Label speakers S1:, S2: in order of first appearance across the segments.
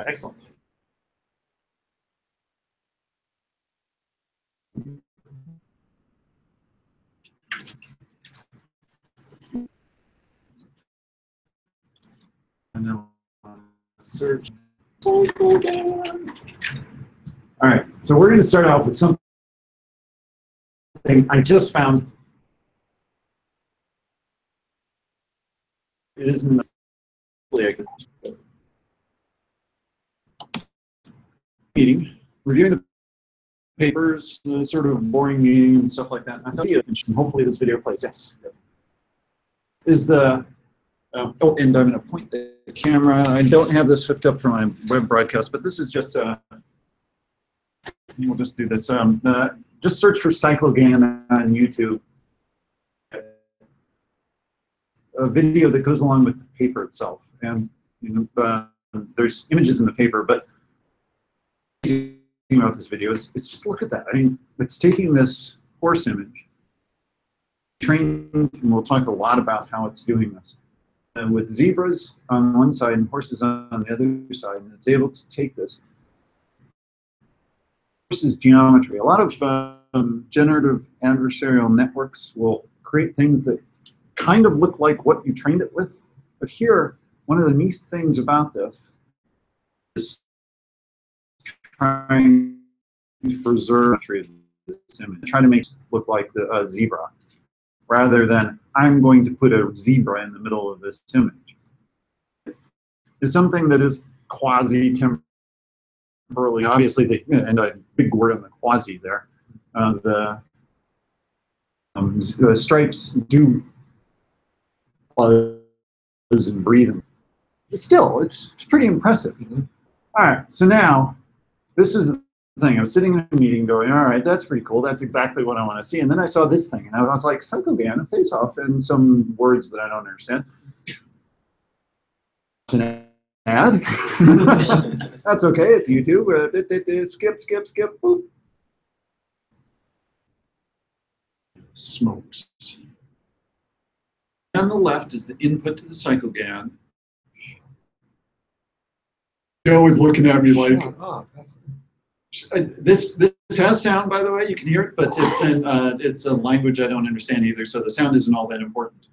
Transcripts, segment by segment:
S1: Excellent. And now search. All right, so we're going to start out with something I just found. It isn't meeting, reviewing the papers, sort of boring meeting and stuff like that. I thought hopefully this video plays. Yes. Is the oh, and I'm going to point the camera. I don't have this hooked up for my web broadcast, but this is just we'll just do this. Just search for cycleGAN on YouTube. A video that goes along with the paper itself, and you know, there's images in the paper, but about this video is just look at that. I mean, it's taking this horse image, trained, and we'll talk a lot about how it's doing this. With zebras on one side and horses on the other side, and it's able to take this. Versus geometry. A lot of generative adversarial networks will create things that kind of look like what you trained it with. But here, one of the neat things about this is trying to preserve this image, try to make it look like the zebra, rather than I'm going to put a zebra in the middle of this image. It's something that is quasi-temporally, obviously, and a big word on the quasi there. The stripes do buzz and breathe. But still, it's pretty impressive. Mm-hmm. All right, so now this is the thing. I was sitting in a meeting going, all right, that's pretty cool. That's exactly what I want to see. And then I saw this thing, and I was like, cycleGAN, a face-off, and some words that I don't understand. An ad. That's okay. It's YouTube. Skip, skip, skip. Boop. Smokes. On the left is the input to the cycleGAN. Joe is looking at me like, oh, this has sound, by the way. You can hear it, but it's a language I don't understand either, so the sound isn't all that important.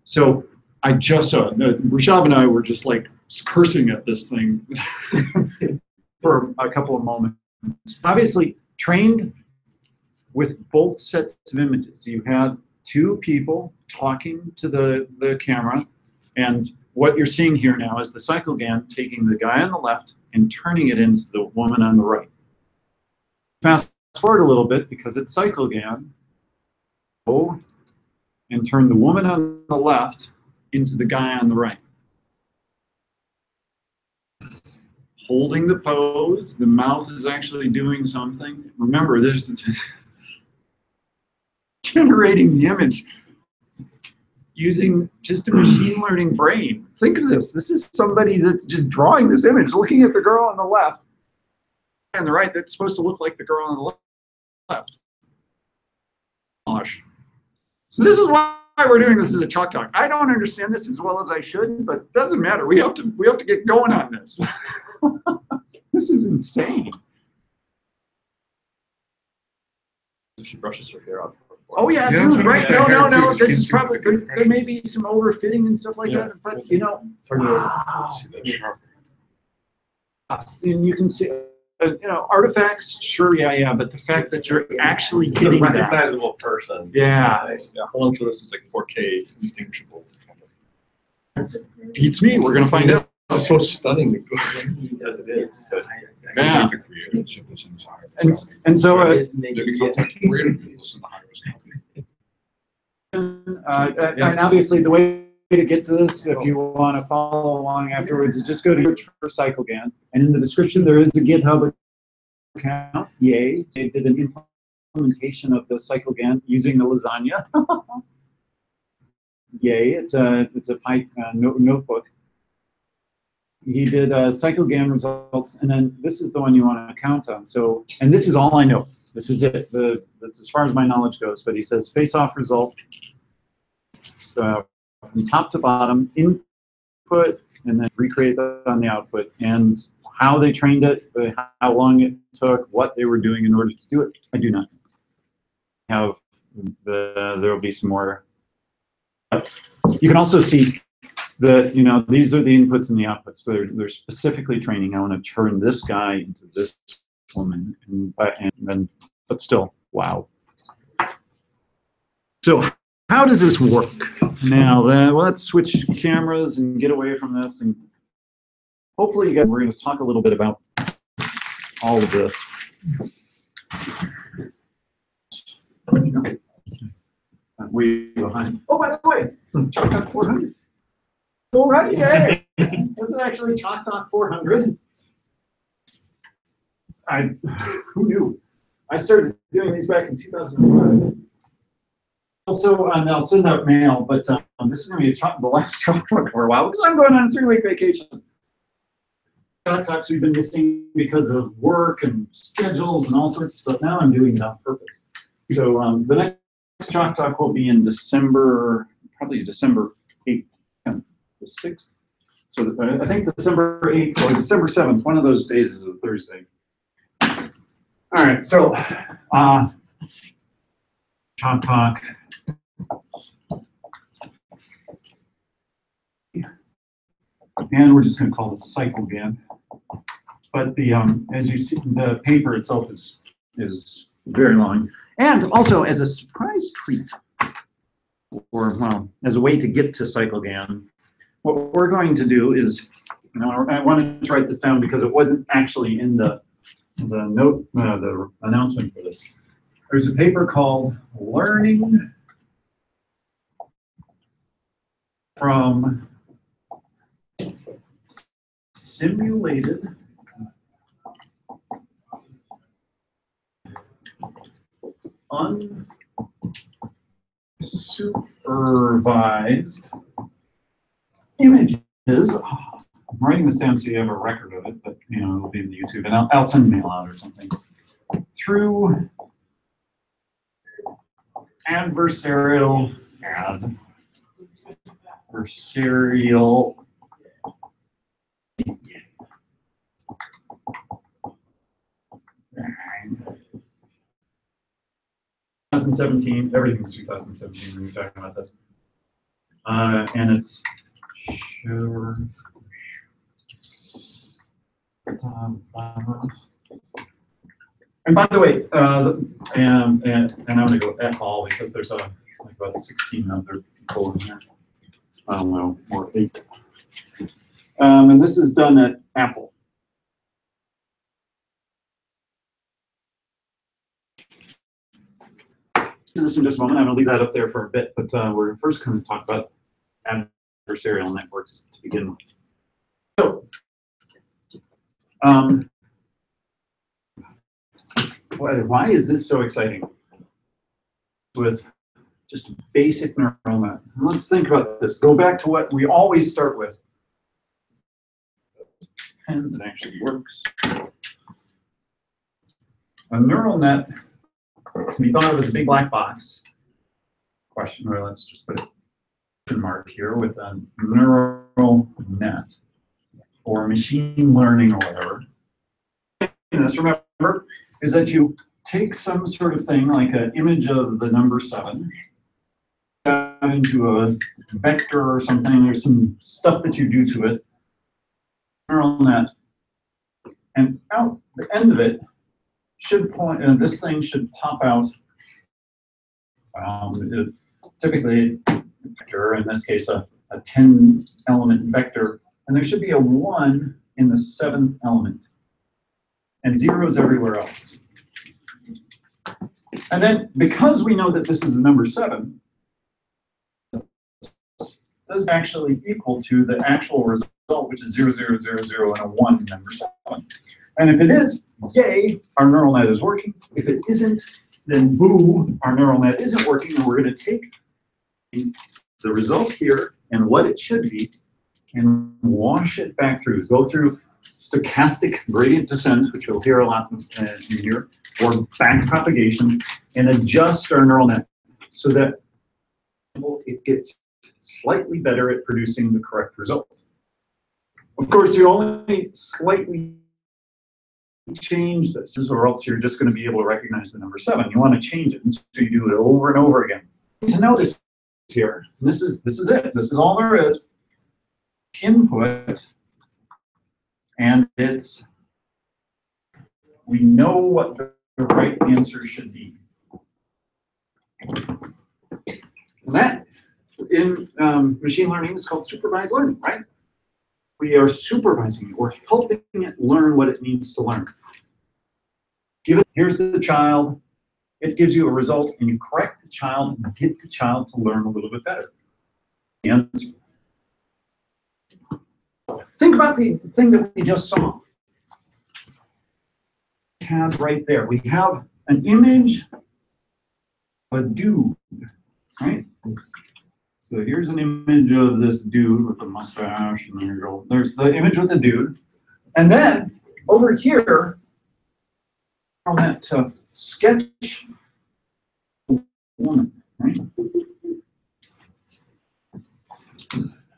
S1: So I just saw it. Rashab and I were just like cursing at this thing for a couple of moments. Obviously, trained with both sets of images. You had two people talking to the camera, and what you're seeing here now is the cycleGAN taking the guy on the left and turning it into the woman on the right. Fast forward a little bit, because it's cycleGAN, go and turn the woman on the left into the guy on the right. Holding the pose, the mouth is actually doing something. Remember, there's generating the image using just a machine learning brain. Think of this. This is somebody that's just drawing this image, looking at the girl on the left and the right. That's supposed to look like the girl on the left. Gosh. So this is why we're doing this as a chalk talk. I don't understand this as well as I should, but it doesn't matter. We have to get going on this. This is insane.
S2: She brushes her hair out.
S1: Oh yeah, dude, right? No. This is probably there may be some overfitting and stuff like that, but you know, wow. And you can see, you know, artifacts. Sure, yeah, but the fact that you're actually getting
S2: a recognizable person.
S1: Yeah.
S2: How long till this is like 4K distinguishable?
S1: Beats me. We're gonna find out.
S2: It's so stunning as it is.
S1: Yeah. And so. And obviously, the way to get to this, if you want to follow along afterwards, is just go to search for cycleGAN, and in the description there is a GitHub account. Yay! They did an implementation of the cycleGAN using the lasagna. Yay! It's a notebook. He did cycleGAN results, and then this is the one you want to count on. So, and this is all I know. This is it. That's as far as my knowledge goes. But he says face-off result, from top to bottom, input, and then recreate that on the output, and how they trained it, how long it took, what they were doing in order to do it, I do not have. There will be some more. You can also see the, these are the inputs and the outputs. They're specifically training. I want to turn this guy into this woman, and then, but still, wow. So how does this work? Now, let's switch cameras and get away from this, and hopefully, we're going to talk a little bit about all of this. Okay. Way behind. Oh, by the way, Chalk Talk 400. All right, yay! This is actually Chalk Talk 400. Who knew? I started doing these back in 2005. Also, I'll send out mail, but this is going to be the last Chalk Talk for a while because I'm going on a 3-week vacation. Chalk Talks we've been missing because of work and schedules and all sorts of stuff. Now I'm doing it on purpose. So the next Chalk Talk will be in December, probably December 8th, the 6th. So I think December 8th or December 7th, one of those days is a Thursday. All right, so Chalk Talk. And we're just going to call this cycleGAN. But the as you see, the paper itself is very long. And also, as a surprise treat, or well, as a way to get to cycleGAN, what we're going to do is, I wanted to write this down because it wasn't actually in the note, the announcement for this. There's a paper called "Learning from Simulated Unsupervised Images." I'm writing this down so you have a record of it, but it'll be in the YouTube, and I'll send a mail out or something. Through adversarial (2017), everything's 2017 when you're talking about this. And it's sure. And by the way, and I'm going to go at all because there's like about 16 other people in here. Well, or 8. And this is done at Apple. This in just a moment. I'm going to leave that up there for a bit, but we're first going to talk about adversarial networks to begin with. So, why is this so exciting? With just a basic neural net. Let's think about this. Go back to what we always start with. And it actually works. A neural net can be thought of as a big black box. Question, or let's just put a question mark here with a neural net or machine learning or whatever. This, remember, is that you take some sort of thing like an image of the number 7 into a vector or something. There's some stuff that you do to it, neural net, and out the end of it should point, and this thing should pop out. Typically, vector, in this case, a 10-element vector, and there should be a 1 in the 7th element, and zeros everywhere else. And then, because we know that this is the number 7, this is actually equal to the actual result, which is 0, 0, 0, 0, and a 1 in number 7. And if it is, yay, our neural net is working. If it isn't, then boo, our neural net isn't working, and we're going to take the result here and what it should be and wash it back through. Go through stochastic gradient descent, which you'll hear a lot in here, or back propagation, and adjust our neural net so that it gets slightly better at producing the correct result. Of course, you only slightly change this, or else you're just going to be able to recognize the number 7. You want to change it, and so you do it over and over again. To notice here, this is it. This is all there is. Input, and we know what the right answer should be. And that in machine learning is called supervised learning, right? We are supervising it. We're helping it learn what it needs to learn. Here's the child. It gives you a result, and you correct the child and get the child to learn a little bit better. And think about the thing that we just saw. We have right there. We have an image of a dude, right? So here's an image of this dude with a mustache, and there's the image with the dude. And then over here, on that sketch woman, right?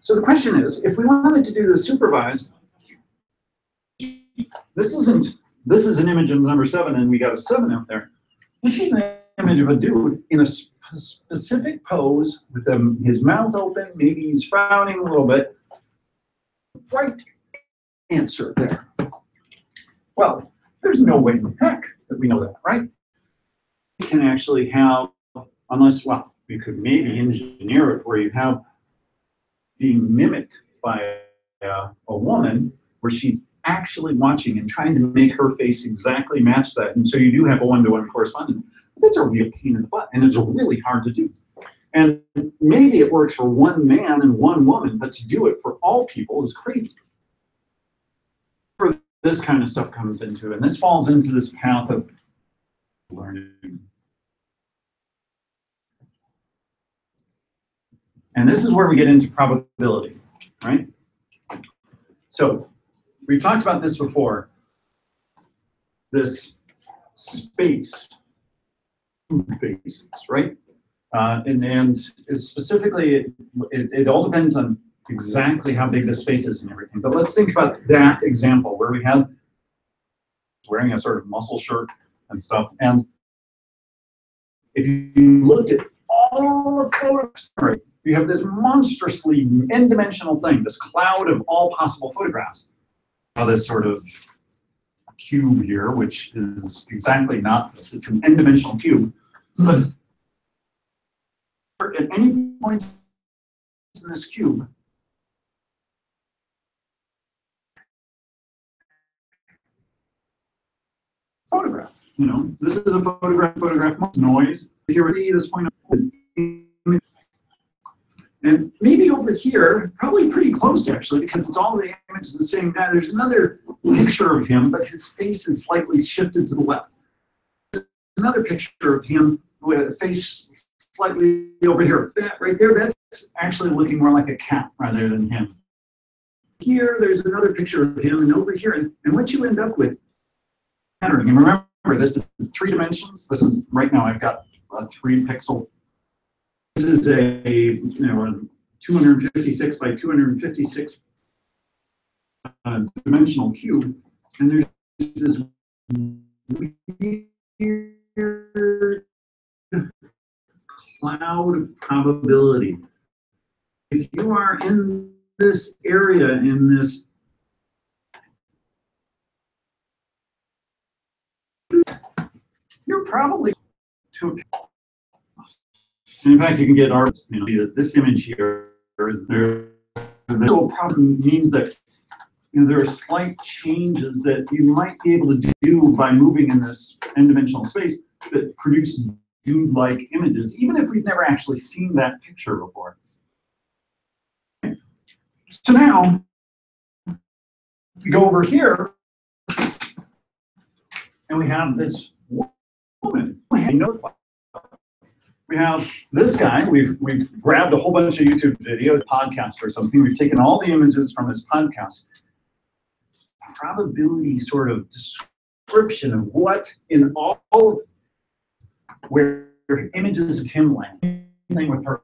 S1: So the question is, if we wanted to do the supervised, this is an image of number 7, and we got a 7 out there. This is an image of a dude in a specific pose with his mouth open, maybe he's frowning a little bit. Right answer there. Well, there's no way in heck that we know that, right? We can actually have, unless, well, we could maybe engineer it where you have being mimicked by a woman where she's actually watching and trying to make her face exactly match that. And so you do have a one-to-one correspondence. That's a real pain in the butt, and it's really hard to do. And maybe it works for one man and one woman, but to do it for all people is crazy. For this kind of stuff comes into it, and this falls into this path of learning. And this is where we get into probability, right? So we've talked about this before. This space, phases, right? And specifically, it all depends on exactly how big the space is and everything. But let's think about that example where we have wearing a sort of muscle shirt and stuff. And if you looked at all the photos, right, you have this monstrously n-dimensional thing, this cloud of all possible photographs. Now this sort of cube here, which is exactly not this, it's an n-dimensional cube. But at any point in this cube, photograph, you know, this is a photograph noise. Here at this point, and maybe over here, probably pretty close actually, because it's all the images of the same guy. There's another picture of him, but his face is slightly shifted to the left. There's another picture of him with the face slightly over here. That right there, that's actually looking more like a cat rather than him. Here, there's another picture of him, and over here, and what you end up with, and remember, this is 3 dimensions. This is, right now I've got a 3 pixel. This is a 256 by 256 dimensional cube, and there's this weird cloud of probability. If you are in this area, in this, you're probably to. In fact, you can get artists, this image here is there. The problem means that there are slight changes that you might be able to do by moving in this n-dimensional space that produce dude-like images, even if we've never actually seen that picture before. So now, we go over here, and we have this woman. We have this guy. We've grabbed a whole bunch of YouTube videos, podcast or something. We've taken all the images from this podcast. Probability sort of description of what in all of where images of him land, anything with her.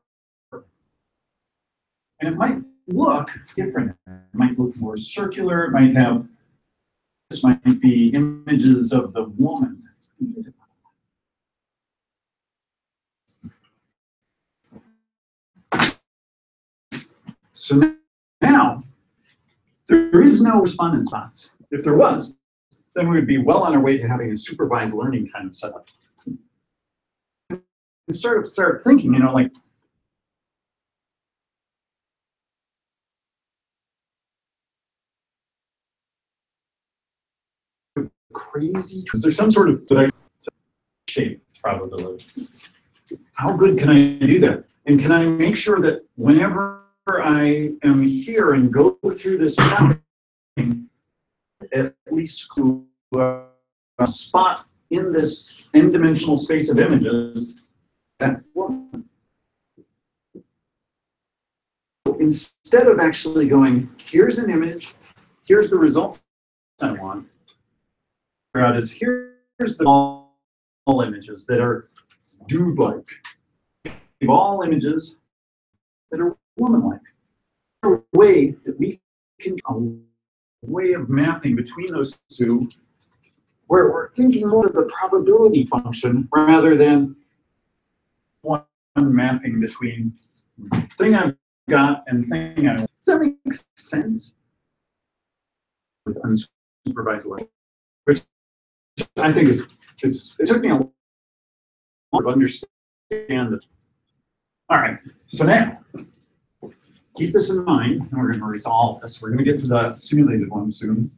S1: And it might look different. It might look more circular. It might have, this might be images of the woman. So now, there is no respondent response. If there was, then we would be well on our way to having a supervised learning kind of setup. And start thinking, you know, like, crazy. Is there some sort of shape probability? How good can I do that? And can I make sure that whenever I am here and go through this pattern, at least to a spot in this n-dimensional space of images that woman? Instead of actually going, here's an image, here's the results I want, is here's the all images that are dude-like, all images that are woman-like. A way that we can, a way of mapping between those two, where we're thinking more of the probability function rather than one mapping between thing I've got and thing I want. Does that make sense? With unsupervised learning, which I think it took me a lot to understand it. All right, so now keep this in mind, and we're going to resolve this. We're going to get to the simulated one soon.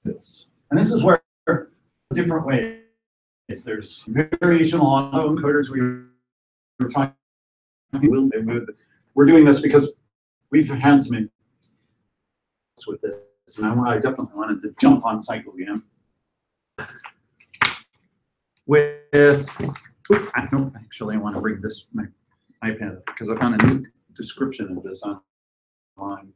S1: And this is where different ways. There's variation along encoders we were talking about. We're doing this because we've had some with this, and I definitely wanted to jump on cycleGAN. Actually, I want to bring this my iPad up because I found a neat description of this online.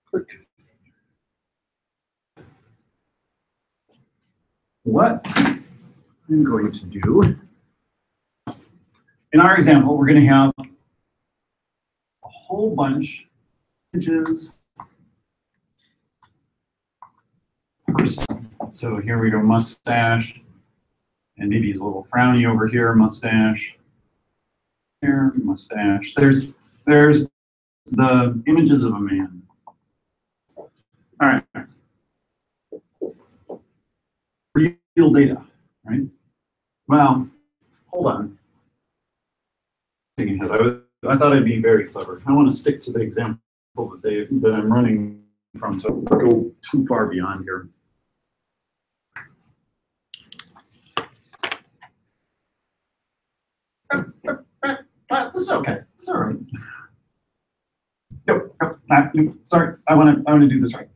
S1: Click. What I'm going to do, in our example, we're going to have a whole bunch of images. So here we go, mustache, and maybe he's a little frowny over here, mustache. Here, mustache. There's the images of a man. All right. Real data, right? Well, hold on. I thought I'd be very clever. I want to stick to the example that I'm running from, so I'll go too far beyond here. This is okay. It's all right. No, sorry. I want to do this right.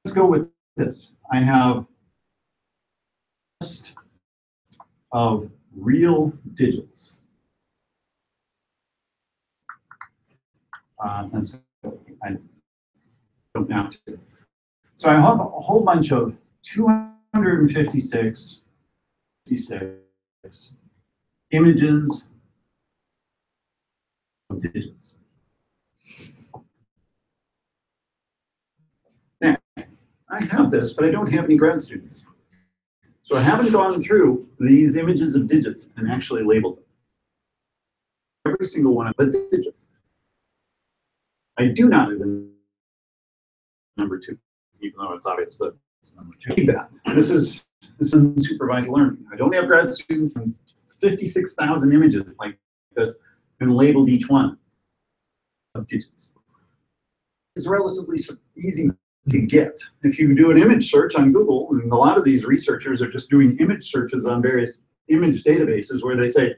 S1: Let's go with this. I have a list of real digits. I don't have to. So I have a whole bunch of 256 images of digits. Now, I have this, but I don't have any grad students. So I haven't gone through these images of digits and actually labeled them. Every single one of the digits. I do not do the number 2, even though it's obvious that it's number 2. This is unsupervised learning. I don't have grad students and 56,000 images like this and labeled each one of digits. It's relatively easy to get. If you do an image search on Google, and a lot of these researchers are just doing image searches on various image databases where they say,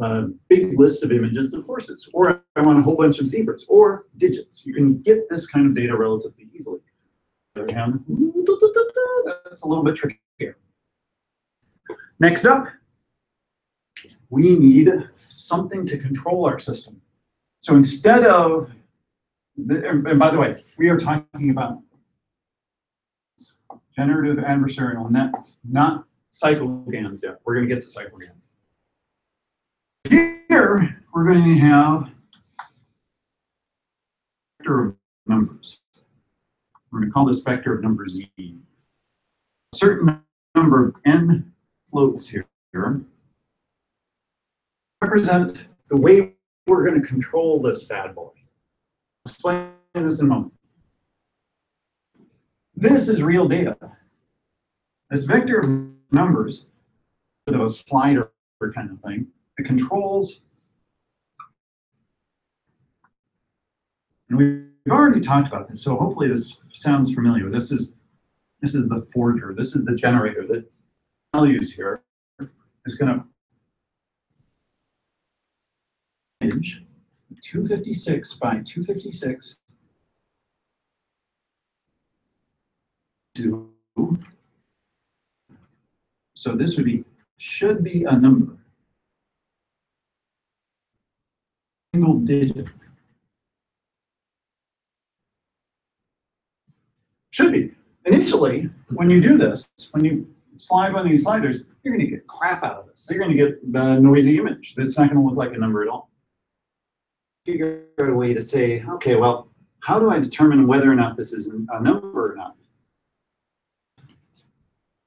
S1: a big list of images of horses, or I want a whole bunch of zebras, or digits. You can get this kind of data relatively easily. That's a little bit trickier. Next up, we need something to control our system. So instead of, and by the way, we are talking about generative adversarial nets, not cycleGANs yet. We're going to get to cycleGANs. Here, we're going to have vector of numbers. We're going to call this vector of numbers Z. A certain number of n floats here represent the way we're going to control this bad boy. I'll explain this in a moment. This is real data. This vector of numbers, sort of a slider kind of thing, it controls. And we've already talked about this, so hopefully this sounds familiar. This is the forger. This is the generator. The values here is going to image 256 by 256 to. So this should be a number, single digit. Should be. Initially, when you do this, when you slide one of these sliders, you're going to get crap out of this. So you're going to get a noisy image that's not going to look like a number at all. Figure out a way to say, okay, well, how do I determine whether or not this is a number or not?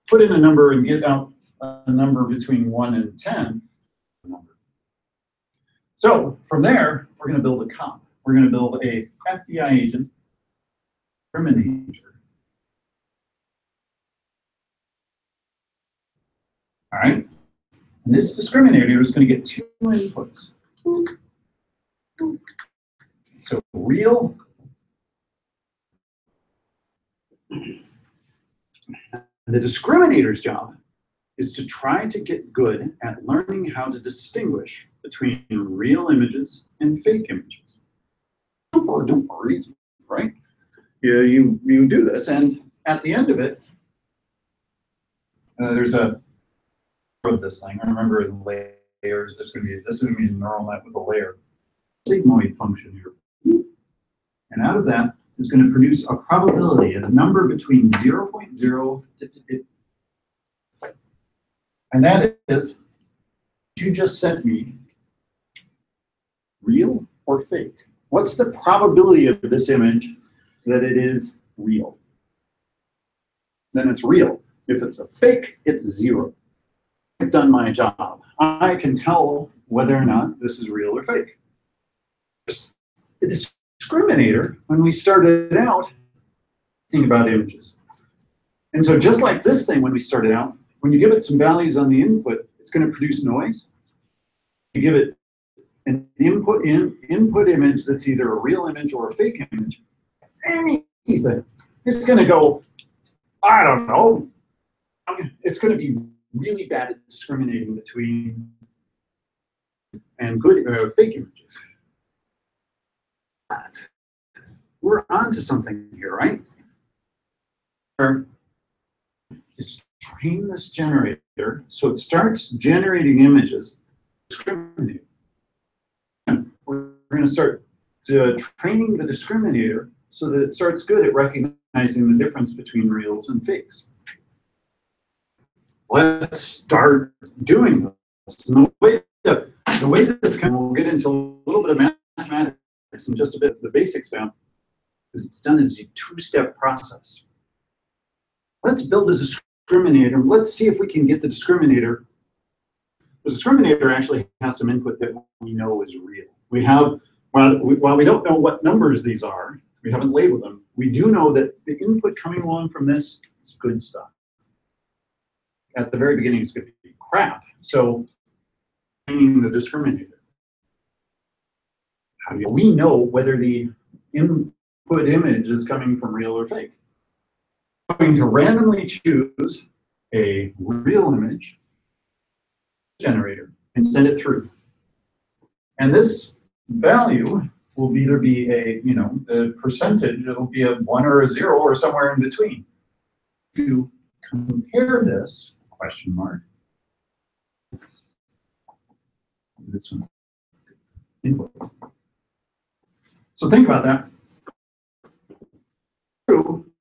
S1: Put in a number and get out a number between 1 and 10. So from there, we're going to build a comp. We're going to build a FBI agent, discriminator. All right. And this discriminator is going to get 2 inputs. So real the discriminator's job is to try to get good at learning how to distinguish between real images and fake images. Super duper easy, right? You do this, and at the end of it, there's a of this thing. I remember in layers. This is going to be a neural net with a layer sigmoid function here, and out of that is going to produce a probability, a number between 0.0 and that is, you just sent me real or fake. What's the probability of this image that it is real? Then it's real. If it's a fake, it's 0. I've done my job. I can tell whether or not this is real or fake. The discriminator, when we started out, think about images. And so just like this thing when we started out, when you give it some values on the input, it's going to produce noise. You give it an input image that's either a real image or a fake image, anything. It's going to go, I don't know. It's going to be really bad at discriminating between and good fake images. But we're onto something here, right? Is train this generator so it starts generating images. Discriminating. We're going to start training the discriminator so that it starts good at recognizing the difference between reals and fakes. Let's start doing this. And the way that this we'll get into a little bit of mathematics and just a bit of the basics down, is it's done as a 2-step process. Let's build a discriminator. Let's see if we can get the discriminator. The discriminator actually has some input that we know is real. We have, while we don't know what numbers these are, we haven't labeled them, we do know that the input coming along from this is good stuff. At the very beginning, it's going to be crap. So, training the discriminator. How do we know whether the input image is coming from real or fake? I'm going to randomly choose a real image generator and send it through. And this value will either be a percentage, it'll be a 1 or a 0 or somewhere in between. To compare this, question mark, this one, input. So think about that.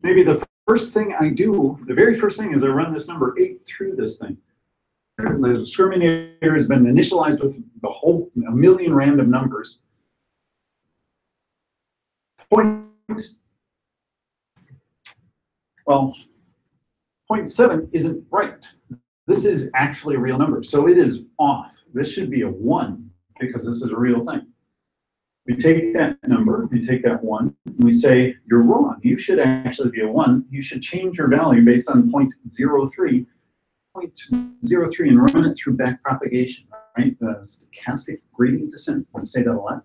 S1: Maybe the first thing I do, the very first thing is I run this number 8 through this thing. The discriminator has been initialized with a million random numbers. Well, 0.7 isn't right. This is actually a real number, so it is off. This should be a 1 because this is a real thing. We take that number, we take that 1, and we say, you're wrong. You should actually be a 1. You should change your value based on 0.03, and run it through backpropagation, right? The stochastic gradient descent. I say that a lot.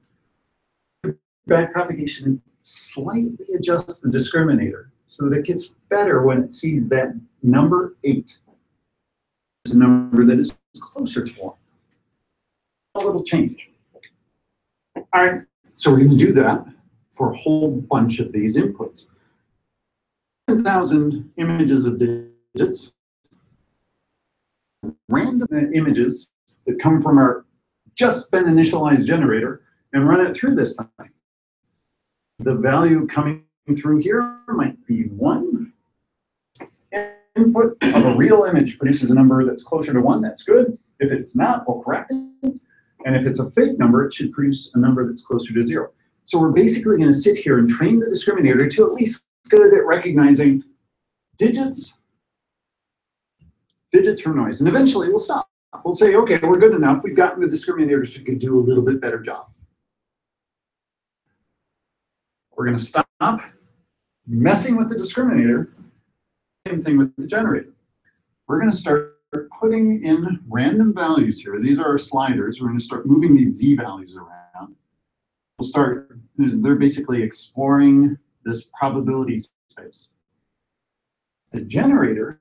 S1: Backpropagation slightly adjusts the discriminator so that it gets better when it sees that number 8 is a number that is closer to 1. A little change. All right, so we're going to do that for a whole bunch of these inputs. 10,000 images of digits, random images that come from our just been initialized generator, and run it through this thing. The value coming through here might be 1. Input of a real image produces a number that's closer to 1. That's good. If it's not, we'll correct it. And if it's a fake number, it should produce a number that's closer to 0. So we're basically going to sit here and train the discriminator to at least good at recognizing digits from noise. And eventually we'll stop. We'll say, okay, we're good enough. We've gotten the discriminators to do a little bit better job. We're going to stop messing with the discriminator. Same thing with the generator. We're going to start putting in random values here. These are our sliders. We're going to start moving these z values around. We'll start, they're basically exploring this probability space. The generator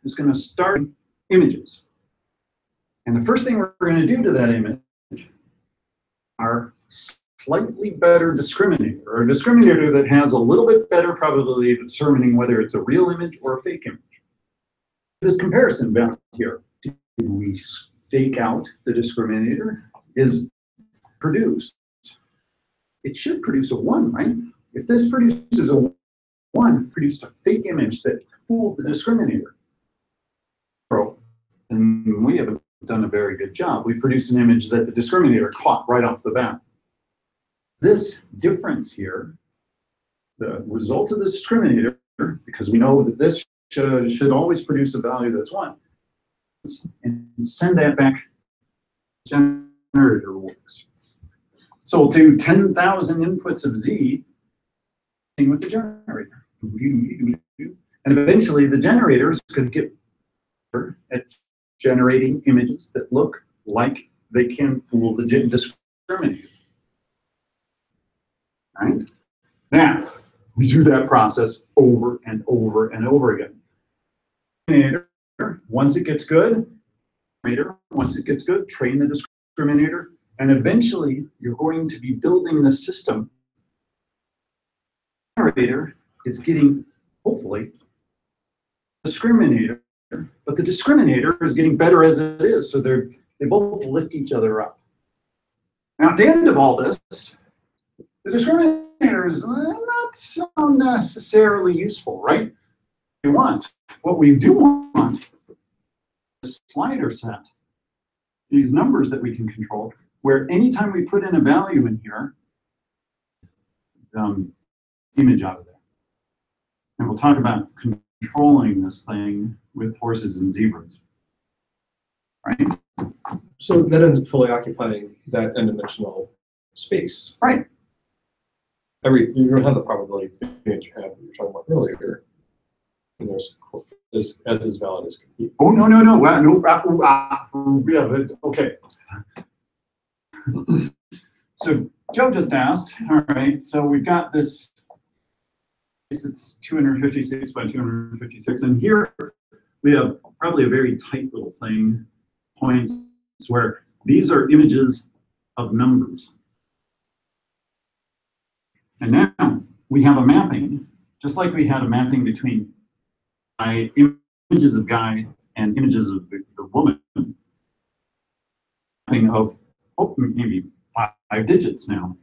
S1: is going to start images. And the first thing we're going to do to that image are slightly better discriminator, or a discriminator that has a little bit better probability of determining whether it's a real image or a fake image. This comparison back here, did we fake out the discriminator? Is produced. It should produce a 1, right? If this produces a 1, produced a fake image that fooled the discriminator, then we haven't done a very good job. We produced an image that the discriminator caught right off the bat. This difference here, the result of the discriminator, because we know that this should always produce a value that's 1, and send that back. Generator works. So we'll do 10,000 inputs of z with the generator. And eventually the generator is going to get better at generating images that look like they can fool the discriminator. All right? Now, we do that process over and over and over again. Once it gets good, train the discriminator, and eventually you're going to be building the system. The generator is getting, hopefully, discriminator, but the discriminator is getting better as it is, so they both lift each other up. Now, at the end of all this, the discriminator is not so necessarily useful, right? What we do want is a slider set, these numbers that we can control, where anytime we put in a value in here, image out of there. And we'll talk about controlling this thing with horses and zebras, right?
S2: So that ends up fully occupying that n-dimensional space.
S1: Right.
S2: You're going to have the probability that you had, we were talking about earlier, and there's as valid as can be.
S1: Oh, no. Yeah, but, okay. So Joe just asked, all right, so we've got this, it's 256 by 256, and here we have probably a very tight little thing, points where these are images of numbers. And now we have a mapping, just like we had a mapping between images of guy and images of the woman, mapping of maybe 5 digits now.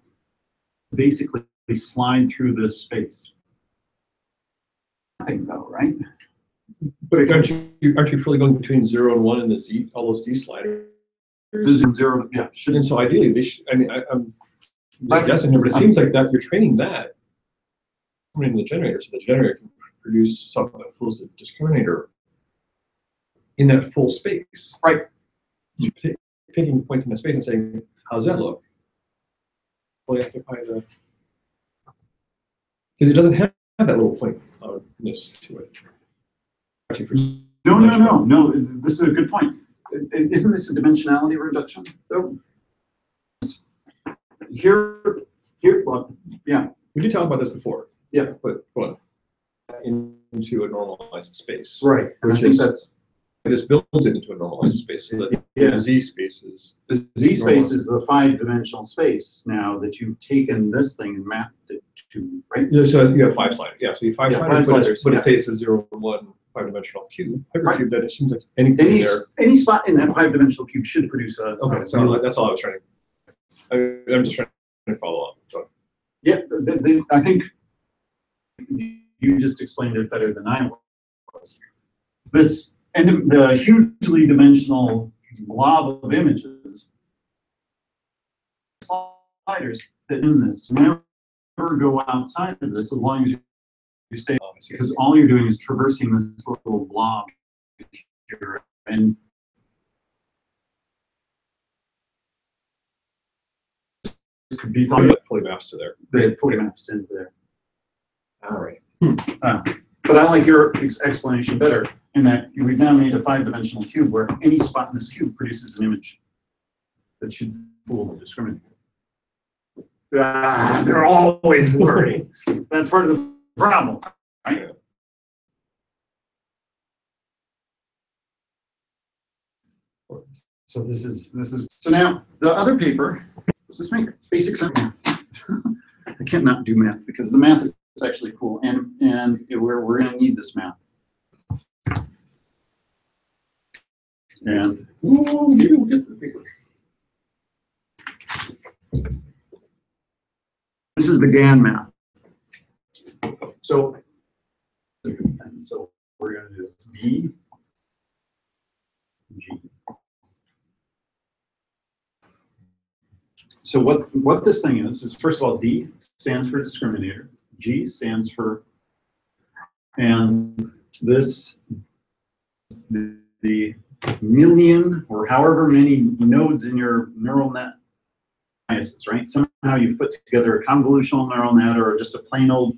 S1: Basically slide through this space. Nothing though, right?
S2: But aren't you fully going between 0 and 1 in the Z, all those Z sliders?
S1: This is 0, yeah.
S2: And so ideally, they should, I mean, I'm just guessing here, but it seems like that you're training that in the generator, so the generator can produce something that fills the discriminator in that full space.
S1: Right.
S2: You're picking points in that space and saying, how does that look? Fully occupy the, because it doesn't have that little pointness to it. Actually,
S1: No. This is a good point. Isn't this a dimensionality reduction? Though? Here, well, yeah.
S2: we did talk about this before.
S1: Yeah.
S2: But what? Into a normalized space.
S1: Right. And I think that's
S2: this builds it into a normalized space, so that the Z space is
S1: the Z space is the 5-dimensional space now that you've taken this thing and mapped it to, right?
S2: Yeah, so you have 5 sliders. Yeah, so you have 5 sliders,
S1: 5 sliders,
S2: but
S1: yeah.
S2: it say it's a 0, 1, 5-dimensional cube. Hypercube, that it seems like anything there.
S1: Any spot in that 5-dimensional cube should produce a.
S2: Okay, so that's all I was trying to. I'm just trying to follow up. So.
S1: Yeah, I think you just explained it better than I was. This and the hugely dimensional blob of images, sliders that in this never go outside of this as long as you stay, because all you're doing is traversing this little blob here, and this could be thought of
S2: fully maps to there.
S1: that fully maps into there.
S2: All right.
S1: But I like your explanation better in that we've now made a 5-dimensional cube where any spot in this cube produces an image that should fool the discriminator. They're always blurry. That's part of the problem, right? So this is so now the other paper. Let's just make basic math. I can't not do math because the math is actually cool, and we're going to need this math. And maybe we'll get to the paper. This is the GAN math. So we're going to do this B, G. So what this thing is first of all, D stands for discriminator, G stands for, and this, the million or however many nodes in your neural net biases, right? Somehow you've put together a convolutional neural net or just a plain old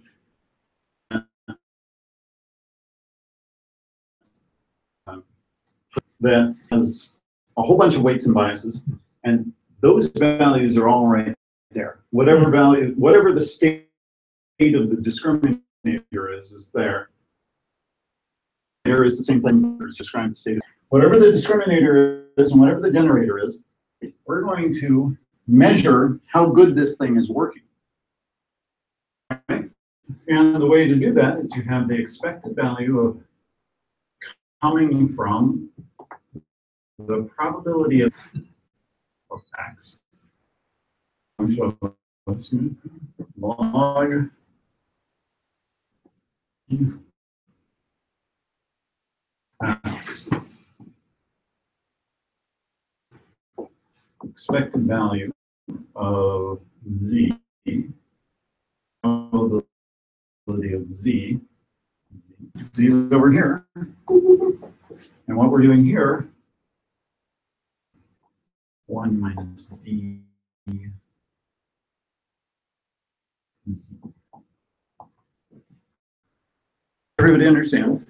S1: that has a whole bunch of weights and biases, and those values are all right there. Whatever value, whatever the state of the discriminator is there. There is the same thing as describing the state. Whatever the discriminator is and whatever the generator is, we're going to measure how good this thing is working. Right? And the way to do that is you have the expected value of coming from the probability of x. So log x. Expected value of z, probability of z is over here. And what we're doing here, 1 minus d. Everybody understand?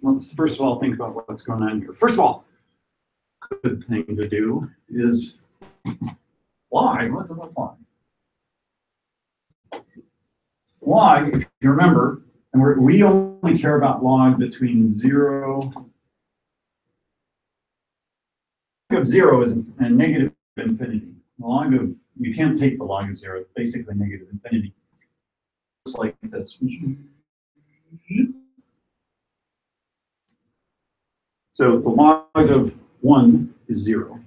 S1: Let's first of all think about what's going on here. First of all, good thing to do is log. What's log? Log, if you remember, and we only care about log between 0. Log of 0 is a negative infinity. The log of, you can't take the log of 0. It's basically negative infinity. Just like this. So the log of 1 is 0.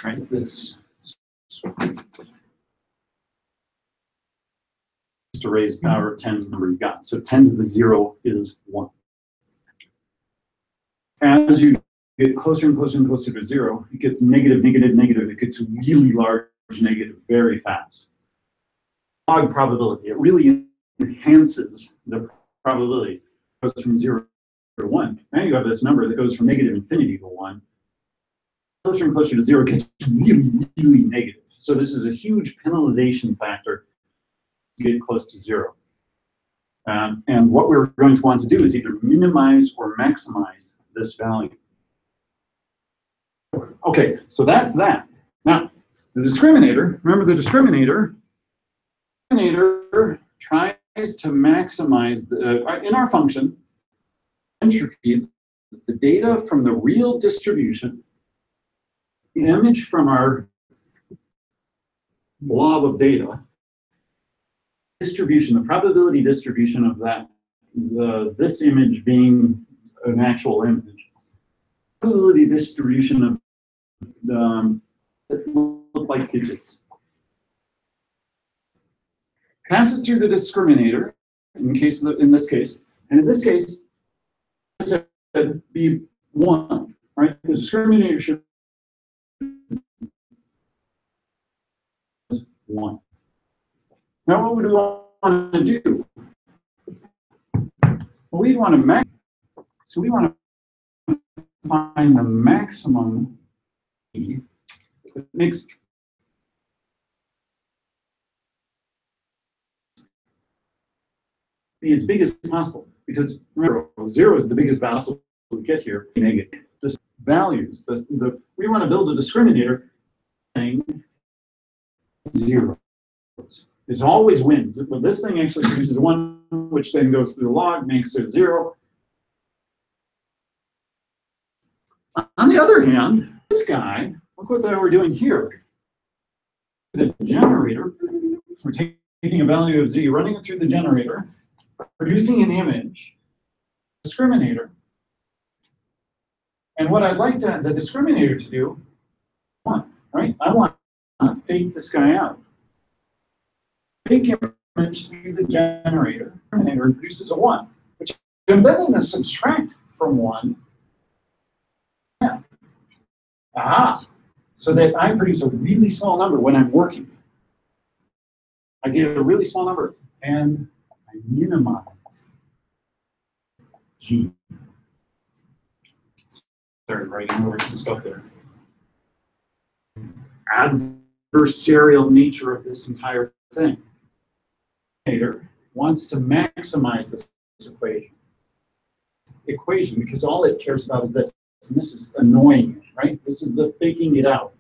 S1: Right? This To raise power of 10 number you got. So 10 to the 0 is 1. As you get closer and closer and closer to 0, it gets negative, negative, negative. It gets really large negative very fast. Log probability. It really enhances the probability. It goes from 0 to 1. Now you have this number that goes from negative infinity to 1. Closer and closer to 0, it gets really, really negative. So this is a huge penalization factor to get close to 0. And what we're going to want to do is either minimize or maximize this value. Okay, so that's that. Now, the discriminator, remember the discriminator tries to maximize, in our function, entropy, the data from the real distribution, the image from our blob of data, distribution, the probability distribution of that, this image being an actual image, probability distribution of that look like digits. Passes through the discriminator in this case, and in this case, I said be 1, right? The discriminator should be 1. Now, what would we want to do? Well, we want to max. So we want to find the maximum that makes be as big as possible. Because remember, 0 is the biggest value we get here. Negative. Just values. We want to build a discriminator thing 0. It always wins. But this thing actually produces 1, which then goes through the log, makes it 0. On the other hand, this guy, look what we're doing here. The generator, we're taking a value of z, running it through the generator, producing an image, discriminator. And what I'd like the discriminator to do, right? I want to fake this guy out. Fake image through the generator, and produces a 1, which I'm then going to subtract from 1. Yeah. Aha! So that I produce a really small number when I'm working. I get a really small number, and I minimize G. Started writing over some stuff there. Adversarial nature of this entire thing. Wants to maximize this equation because all it cares about is this. And this is annoying, right? This is the faking it out.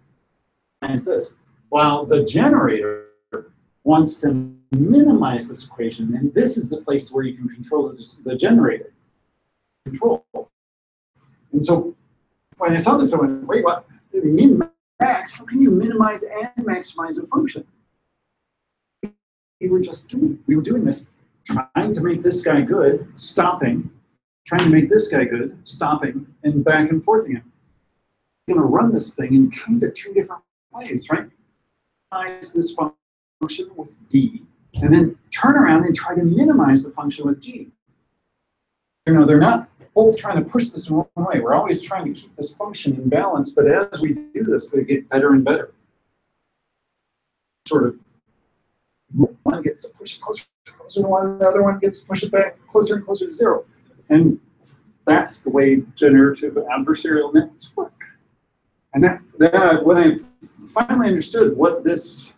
S1: And it's this. While the generator wants to minimize this equation, and this is the place where you can control the generator. Control. And so when I saw this, I went, wait, what? Min-max, how can you minimize and maximize a function? We were doing this, trying to make this guy good, stopping, trying to make this guy good, stopping, and back and forth again. We're going to run this thing in kind of 2 different ways, right? Minimize this function with D, and then turn around and try to minimize the function with G. You know, they're not both trying to push this in one way. We're always trying to keep this function in balance, but as we do this, they get better and better. Sort of. One gets to push it closer to 1, the other one gets to push it back closer and closer to 0. And that's the way generative adversarial networks work. And that when I finally understood what this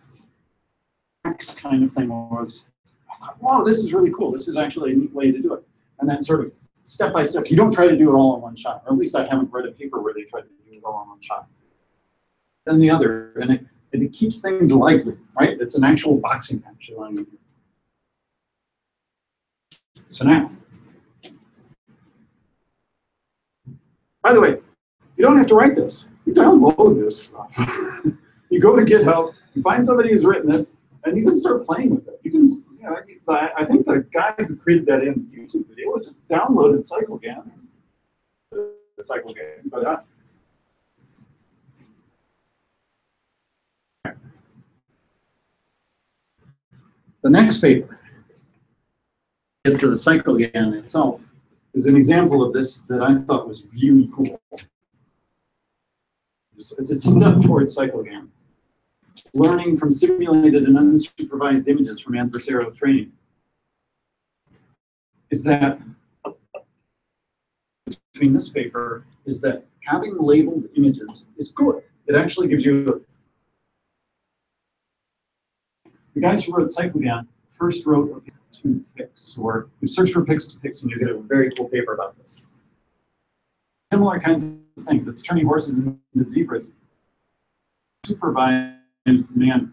S1: X kind of thing was, I thought, wow, this is really cool. This is actually a neat way to do it. And then sort of step by step, you don't try to do it all in one shot, or at least I haven't read a paper where they tried to do it all in one shot. Then the other, and it keeps things lively, right? It's an actual boxing match. So now, by the way, you don't have to write this. You download this stuff. You go to GitHub, you find somebody who's written this, and you can start playing with it. You can, I think the guy who created that in YouTube video just downloaded cycleGAN. The next paper, get to the cycleGAN itself, is an example of this that I thought was really cool. It's a step towards cycleGAN. Learning from simulated and unsupervised images from adversarial training is that, between this paper, is that having labeled images is good. It actually gives you, the guys who wrote cycleGAN first wrote to pics, or you search for pics to pics and you get a very cool paper about this. Similar kinds of things. It's turning horses into zebras. Supervised manner.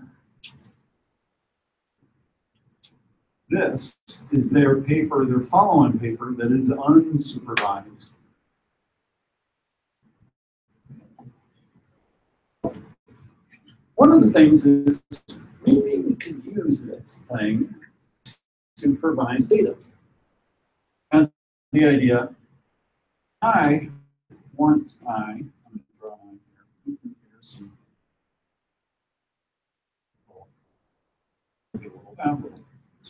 S1: This is their paper, their follow-on paper that is unsupervised. One of the things is maybe we could use this thing to supervise data. And the idea, I'm going to draw a line here. Here's some little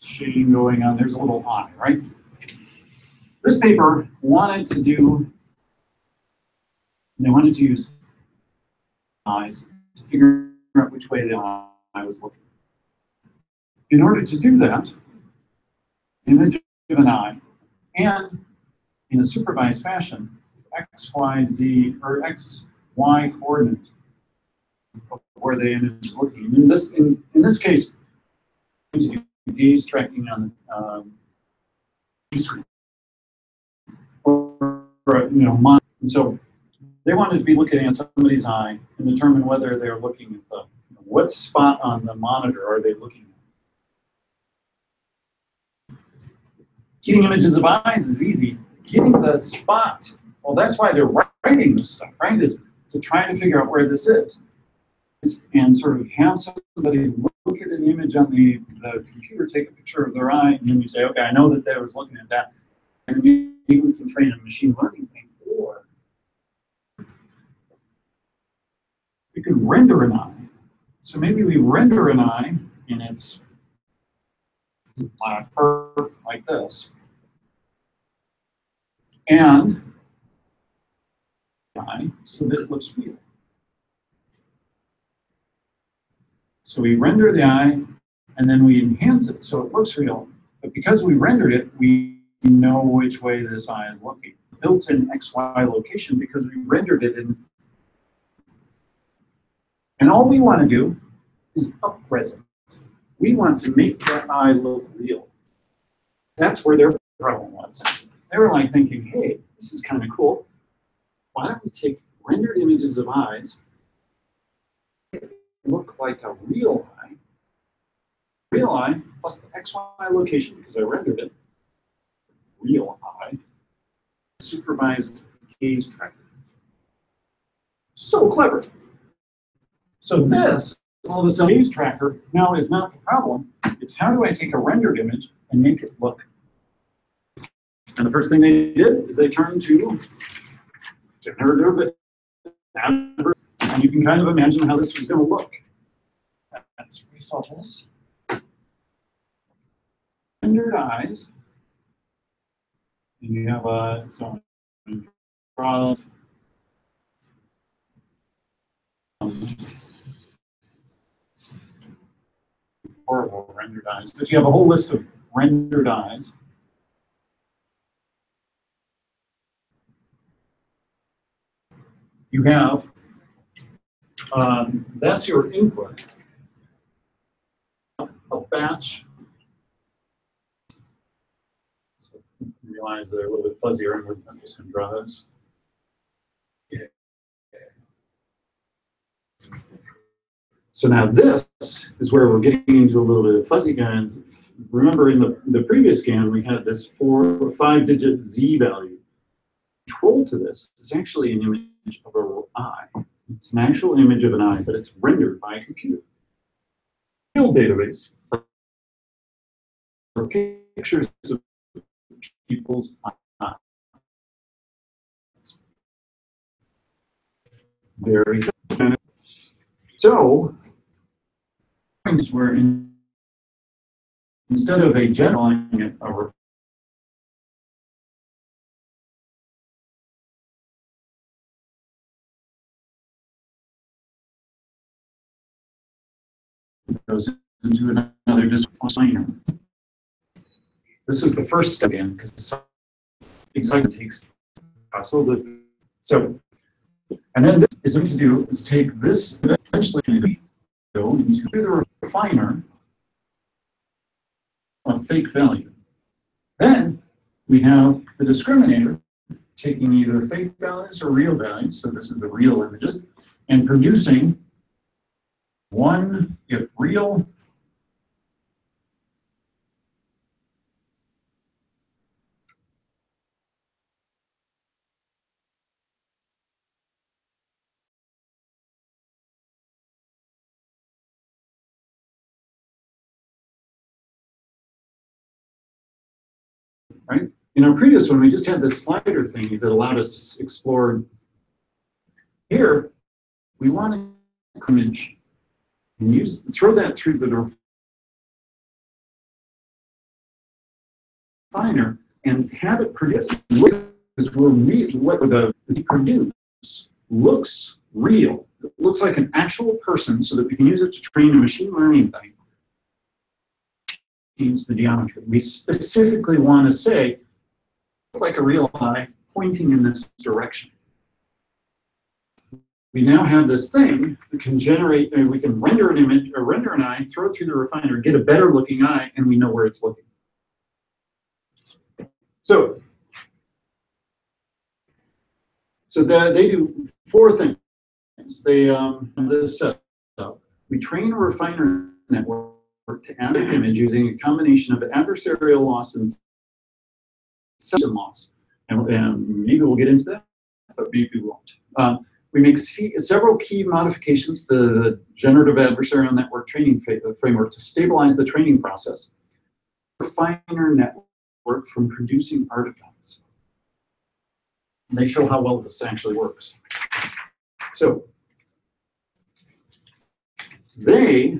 S1: shading going on. There's a little eye, right? This paper wanted to do, they wanted to use eyes to figure out which way the eye was looking. In order to do that, image of an eye, and in a supervised fashion, X, Y, Z, or X, Y coordinate of where the image is looking. In this case, gaze tracking on screen, or monitor. And so they wanted to be looking at somebody's eye and determine whether they're looking at the what spot on the monitor are they looking at. Getting images of eyes is easy. Getting the spot, well, that's why they're writing this stuff, right? Is to try to figure out where this is, and sort of have somebody look at an image on the computer, take a picture of their eye, and then you say, okay, I know that they was looking at that. And maybe we can train a machine learning thing, or we could render an eye. So maybe we render an eye, and it's on a curve like this. And eye so that it looks real. So we render the eye, and then we enhance it so it looks real. But because we rendered it, we know which way this eye is looking. Built-in XY location because we rendered it in. And all we want to do is up-res it. We want to make that eye look real. That's where their problem was. They were like thinking, hey, this is kind of cool. Why don't we take rendered images of eyes, look like a real eye plus the XY location because I rendered it, real eye, supervised gaze tracker. So clever. So this, all of a sudden, gaze tracker now is not the problem. It's how do I take a rendered image and make it look. And the first thing they did is they turned to generative adversarial, and you can kind of imagine how this was going to look. Let's resolve this. Rendered eyes. And you have some problems. Horrible rendered eyes, but you have a whole list of rendered eyes. You have, that's your input, a batch. So you realize they're a little bit fuzzier, and I'm just going to draw this. Yeah. So now this is where we're getting into a little bit of fuzzy GANs. Remember in the previous GAN, we had this 4 or 5 digit Z value. Control to this is actually an image of an eye. It's an actual image of an eye, but it's rendered by a computer. Real database for pictures of people's eyes. Very good. So, we're in instead of a general goes into another discliner. This is the first step in because exactly takes so, and then this is what to do is take this eventually go into the refiner of fake value. Then we have the discriminator taking either fake values or real values, so this is the real images, and producing one if real right? In our previous one, we just had this slider thing that allowed us to explore. Here, we want an image and throw that through the refiner and have it produce. What the produce looks real. It looks like an actual person, so that we can use it to train a machine learning thing. Change the geometry. We specifically want to say, like a real eye pointing in this direction. We now have this thing that can generate, we can render an image or render an eye, throw it through the refiner, get a better looking eye, and we know where it's looking. So they do four things. They this setup. We train a refiner network to add an image using a combination of adversarial loss and session loss. And maybe we'll get into that, but maybe we won't. We make several key modifications to the Generative Adversarial Network training framework to stabilize the training process. Refiner network from producing artifacts. And they show how well this actually works. So they,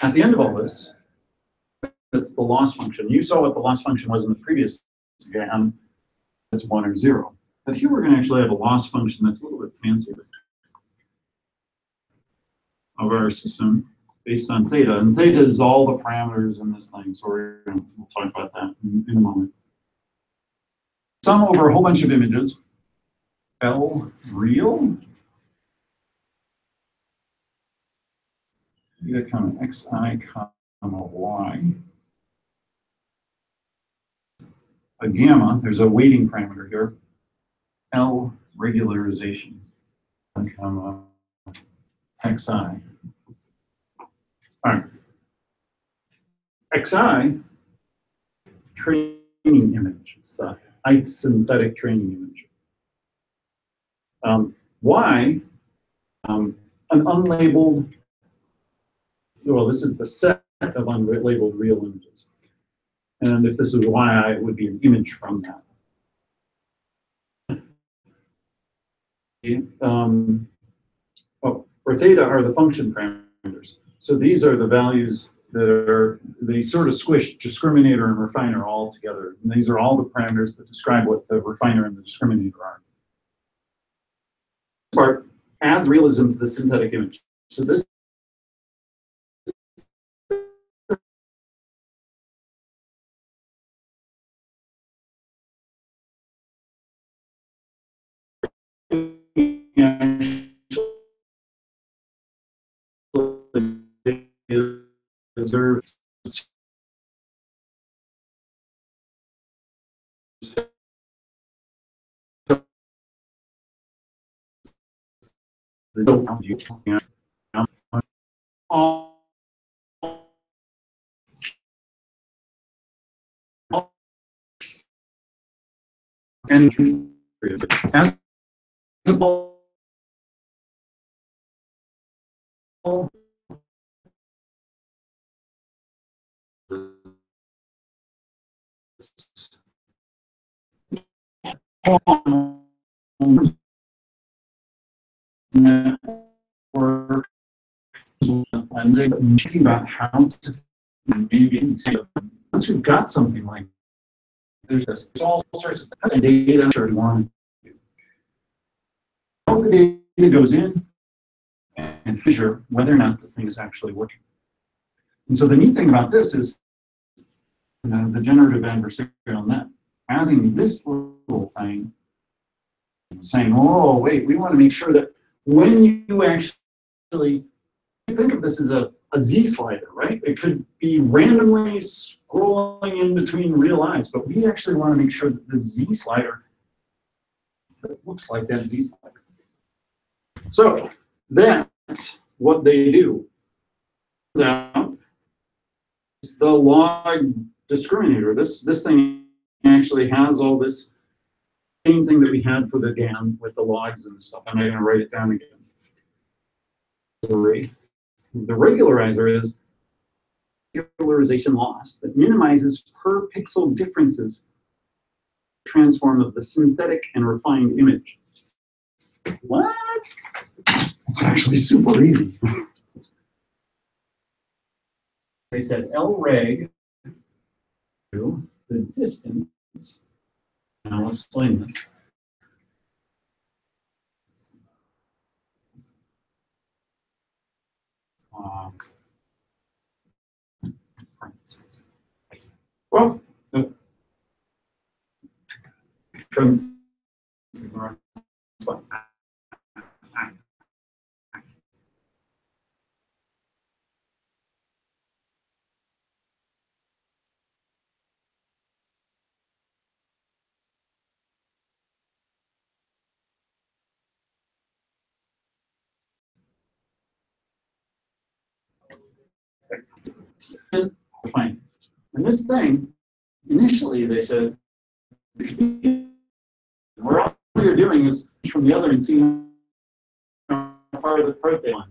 S1: at the end of all this, that's the loss function. You saw what the loss function was in the previous GAN. That's 1 or 0. But here we're going to actually have a loss function that's a little bit fancier of our system based on theta. And theta is all the parameters in this thing. So we'll talk about that in a moment. Sum over a whole bunch of images. L real. Theta comma xi comma y. A gamma, there's a weighting parameter here. L regularization, comma xi. All right. Xi, training image. It's the synthetic training image. Y, an unlabeled, well, this is the set of unlabeled real images. And if this is Y, it would be an image from that. Or theta are the function parameters. So these are the values that they sort of squish discriminator and refiner all together. And these are all the parameters that describe what the refiner and the discriminator are. This part adds realism to the synthetic image. So this observes and as network thinking about how to maybe say, once we've got something like there's all sorts of data sure you want. All the data goes in and measure whether or not the thing is actually working. And so the neat thing about this is the generative adversarial net, adding this little thing, saying, oh, wait, we want to make sure that when you actually think of this as a Z slider, right? It could be randomly scrolling in between real eyes, but we actually want to make sure that the Z slider looks like that Z slider. So that's what they do. It's the log discriminator. This thing actually has all this same thing that we had for the GAN with the logs and stuff. I'm not going to write it down again. The regularizer is regularization loss that minimizes per pixel differences transform of the synthetic and refined image. What? It's actually super easy. They said LReg to the distance. And I'll explain this. Well, fine. And this thing, initially they said, where all you're doing is from the other and seeing how far apart they line.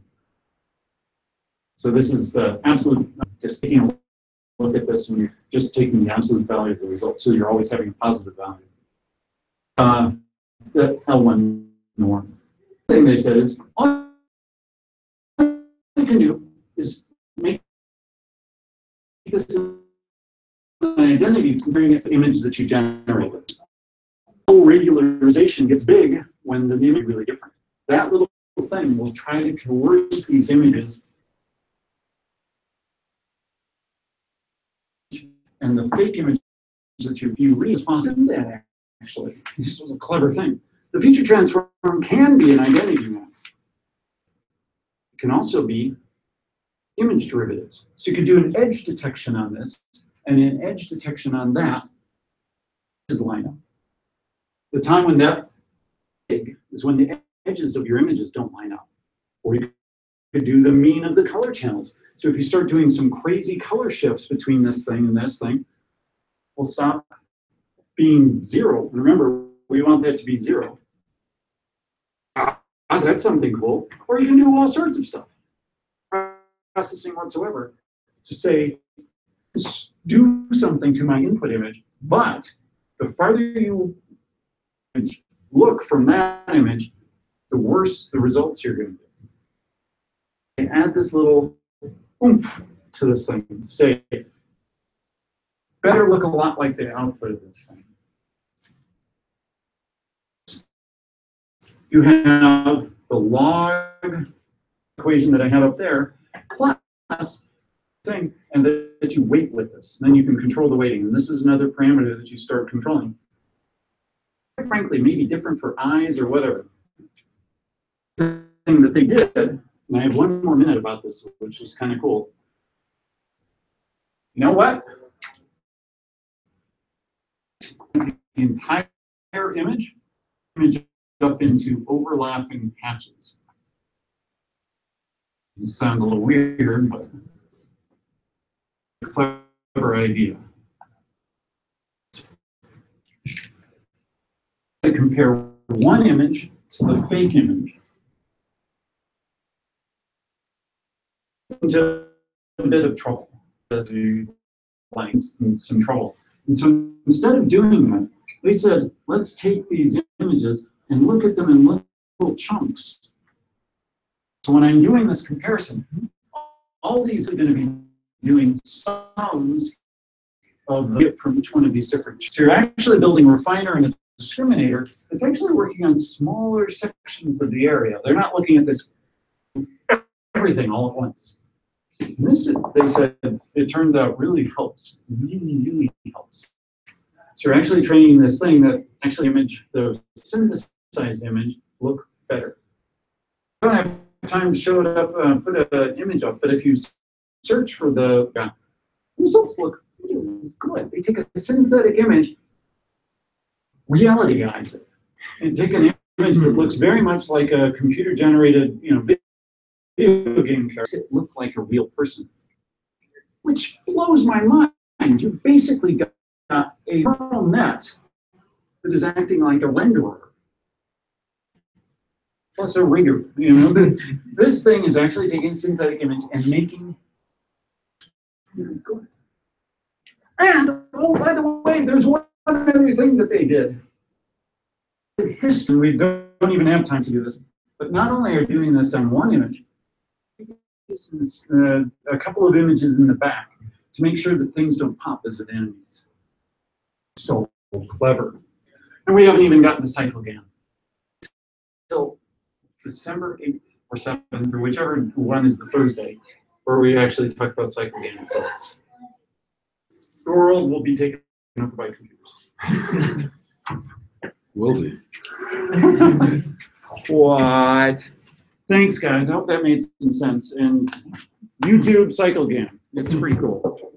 S1: So this is the absolute, just taking a look at this and you're just taking the absolute value of the result. So you're always having a positive value. The L1 norm. The thing they said is, all you can do is make this an identity comparing it to the image that you generated. Regularization gets big when the image is really different. That little thing will try to coerce these images, and the fake image that you respond to that actually. This was a clever thing. The feature transform can be an identity map. It can also be image derivatives. So you could do an edge detection on this, and an edge detection on that is line up. The time when that big is when the edges of your images don't line up. Or you could do the mean of the color channels. So if you start doing some crazy color shifts between this thing and this thing, we'll stop being 0. And remember, we want that to be 0. That's something cool. Or you can do all sorts of stuff. Processing whatsoever to say, do something to my input image, but the farther you look from that image, the worse the results you're going to get. And add this little oomph to this thing to say, better look a lot like the output of this thing. You have the log equation that I have up there, plus thing, and that you weight with this. Then you can control the weighting. And this is another parameter that you start controlling. Frankly, maybe different for eyes or whatever. The thing that they did, and I have 1 more minute about this, which is kind of cool. You know what? The entire image up into overlapping patches. This sounds a little weird, but a clever idea. I compare one image to the fake image. Into a bit of trouble. Some trouble. And so instead of doing that, they said, let's take these images and look at them in little chunks. So when I'm doing this comparison, all these are going to be doing sums of the from each one of these different. So you're actually building a refiner and a discriminator. It's actually working on smaller sections of the area. They're not looking at this everything all at once. And this, they said, it turns out really helps. Really helps. So you're actually training this thing that actually image the synthesized image look better. I don't have time to show it up, put an image up, but if you search for the results look really good. They take a synthetic image, reality-ize it, and take an image that looks very much like a computer-generated, video game character. It looked like a real person, which blows my mind. You basically got a neural net that is acting like a renderer plus a rigger. This thing is actually taking a synthetic image and making really good. And oh, by the way, there's one other thing that they did. History. We don't even have time to do this, but not only are doing this on one image, this is a couple of images in the back to make sure that things don't pop as it animates. So clever. And we haven't even gotten to cycleGAN until December 8th or 7th, or whichever one is the Thursday, where we actually talk about cycleGAN. So the world will be taken over by computers.
S3: Will be.
S1: What? Thanks, guys. I hope that made some sense. And YouTube cycleGAN. It's pretty cool.